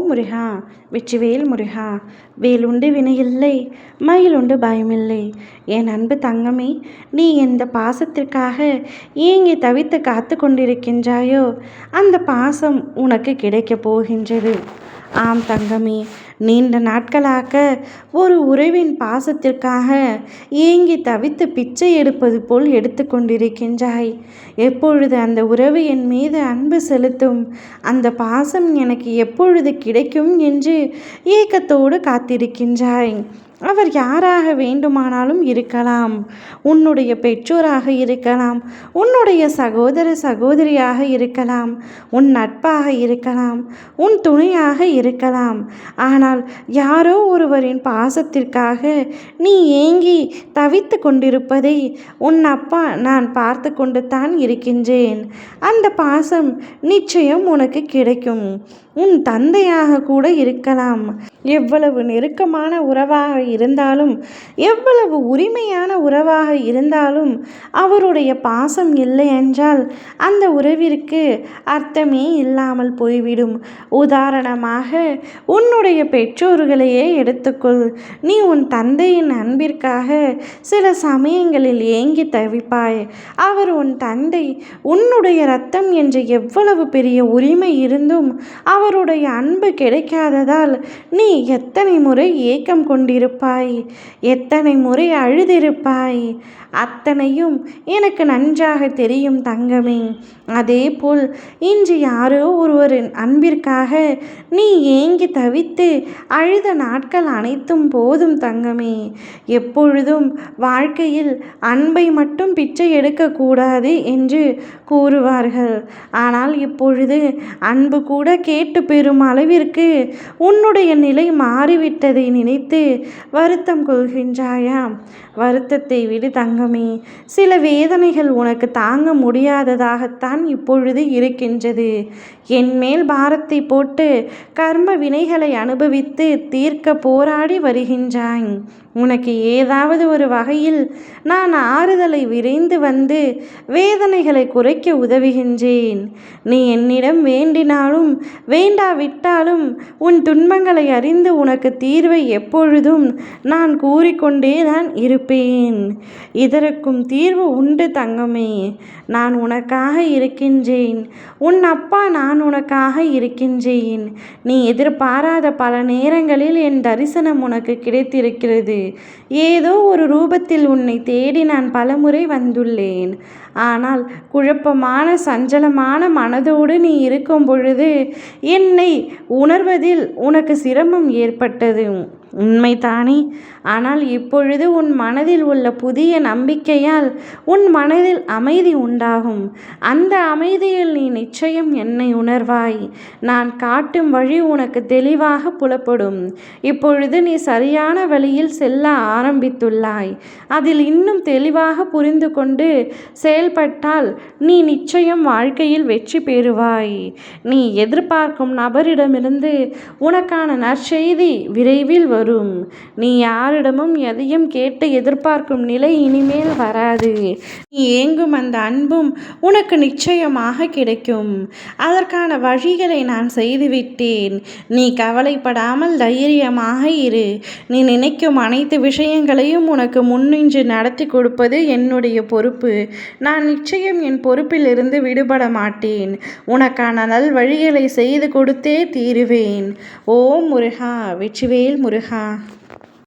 முருகா வெற்றிவேல் முருகா. வேலுண்டு வினையில்லை, மயிலுண்டு பயமில்லை. என் அன்பு தங்கமே, நீ எந்த பாசத்திற்காக ஏங்கி தவித்து காத்து கொண்டிருக்கின்றாயோ அந்த பாசம் உனக்கு கிடைக்கப் போகின்றது. ஆம் தங்கமே, நீண்ட நாட்களாக ஒரு உறவின் பாசத்திற்காக ஏங்கி தவித்து பிச்சை எடுப்பது போல் எடுத்து கொண்டிருக்கின்றாய். எப்பொழுது அந்த உறவு என் மீது அன்பு செலுத்தும், அந்த பாசம் எனக்கு எப்பொழுது கிடைக்கும் என்று ஏக்கத்தோடு காத்திருக்கின்றாய். அவர் யாராக வேண்டுமானாலும் இருக்கலாம். உன்னுடைய பெற்றோராக இருக்கலாம், உன்னுடைய சகோதர சகோதரியாக இருக்கலாம், உன் நட்பாக இருக்கலாம், உன் துணையாக இருக்கலாம். ஆனால் யாரோ ஒருவரின் பாசத்திற்காக நீ ஏங்கி தவித்து கொண்டிருப்பதை உன் அப்பா நான் பார்த்து கொண்டு தான் இருக்கின்றேன். அந்த பாசம் நிச்சயம் உனக்கு கிடைக்கும். உன் தந்தையாக கூட இருக்கலாம். எவ்வளவு நெருக்கமான உறவாக இருந்தாலும், எவ்வளவு உரிமையான உறவாக இருந்தாலும் அவருடைய பாசம் இல்லை என்றால் அந்த உறவிற்கு அர்த்தமே இல்லாமல் போய்விடும். உதாரணமாக உன்னுடைய பெற்றோர்களையே எடுத்துக்கொள். நீ உன் தந்தையின் அன்பிற்காக சில சமயங்களில் ஏங்கி தவிப்பாய். அவர் உன் தந்தை, உன்னுடைய இரத்தம் என்ற எவ்வளவு பெரிய உரிமை இருந்தும் அவருடைய அன்பு கிடைக்காததால் நீ எத்தனை முறை ஏக்கம் கொண்டிருப்பாய், எத்தனை முறை அழுதிருப்பாய். அத்தனையும் எனக்கு நன்றாக தெரியும் தங்கமே. அதேபோல் இன்று யாரோ ஒருவரின் அன்பிற்காக நீ ஏங்கி தவித்து அழுத நாட்கள் அனைத்தும் போதும் தங்கமே. எப்பொழுதும் வாழ்க்கையில் அன்பை மட்டும் பிச்சை எடுக்கக்கூடாது என்று கூறுவார்கள். ஆனால் இப்பொழுது அன்பு கூட கேட்டு பெறும் அளவிற்கு உன்னுடைய நிலை மாறிவிட்டதை நினைத்து வருத்தம் கொள்கின்றாயா? வருத்தத்தை விடு தங்கமே. சில வேதனைகள் உனக்கு தாங்க முடியாததாகத்தான் இப்பொழுது இருக்கின்றது. என் மேல் பாரத்தை போட்டு கர்ம வினைகளை அனுபவித்து தீர்க்க போராடி வருகின்றாய். உனக்கு ஏதாவது ஒரு வகையில் நான் ஆறுதலை விரைந்து வந்து வேதனைகளை குறைக்க உதவுகின்றேன். நீ என்னிடம் வேண்டினாலும் வேண்டாவிட்டாலும் உன் துன்பங்களை அறிந்து உனக்கு தீர்வை எப்பொழுதும் நான் கூறிக்கொண்டே தான் இருப்பேன். இதற்கும் தீர்வு உண்டு தங்கமே. நான் உனக்காக இருக்கின்றேன். உன் அப்பா நான் உனக்காக இருக்கின்றேன். நீ எதிர்பாராத பல நேரங்களில் என் தரிசனம் உனக்கு கிடைத்திருக்கிறது. ஏதோ ஒரு ரூபத்தில் உன்னை தேடி நான் பலமுறை வந்துள்ளேன். ஆனால் குழப்பமான சஞ்சலமான மனதோடு நீ இருக்கும் பொழுது என்னை உணர்வதில் உனக்கு சிரமம் ஏற்பட்டது. உண்மைதானே? ஆனால் இப்பொழுது உன் மனதில் உள்ள புதிய நம்பிக்கையால் உன் மனதில் அமைதி உண்டாகும். அந்த அமைதியில் நீ நிச்சயம் என்னை உணர்வாய். நான் காட்டும் வழி உனக்கு தெளிவாக புலப்படும். இப்பொழுது நீ சரியான வழியில் செல்ல ஆரம்பித்துள்ளாய். அதில் இன்னும் தெளிவாக புரிந்து கொண்டு செயல்பட்டால் நீ நிச்சயம் வாழ்க்கையில் வெற்றி பெறுவாய். நீ எதிர்பார்க்கும் நபரிடமிருந்து உனக்கான நற்செய்தி விரைவில் வரும். நீ யாரிடமும் எதையும் கேட்டு எதிர்பார்க்கும் நிலை இனிமேல் வராது. நீ ஏங்கும் அந்த அன்பும் உனக்கு நிச்சயமாக கிடைக்கும். அதற்கான வழிகளை நான் செய்துவிட்டேன். நீ கவலைப்படாமல் தைரியமாக இரு. நீ நினைக்கும் அனைத்து விஷயங்களையும் உனக்கு முன்னின்று நடத்தி கொடுப்பது என்னுடைய பொறுப்பு. நான் நிச்சயம் என் பொறுப்பிலிருந்து விடுபட மாட்டேன். உனக்கான நல் வழிகளை செய்து கொடுத்தே தீருவேன். ஓம் முருகா வெற்றிவேல் முருகா.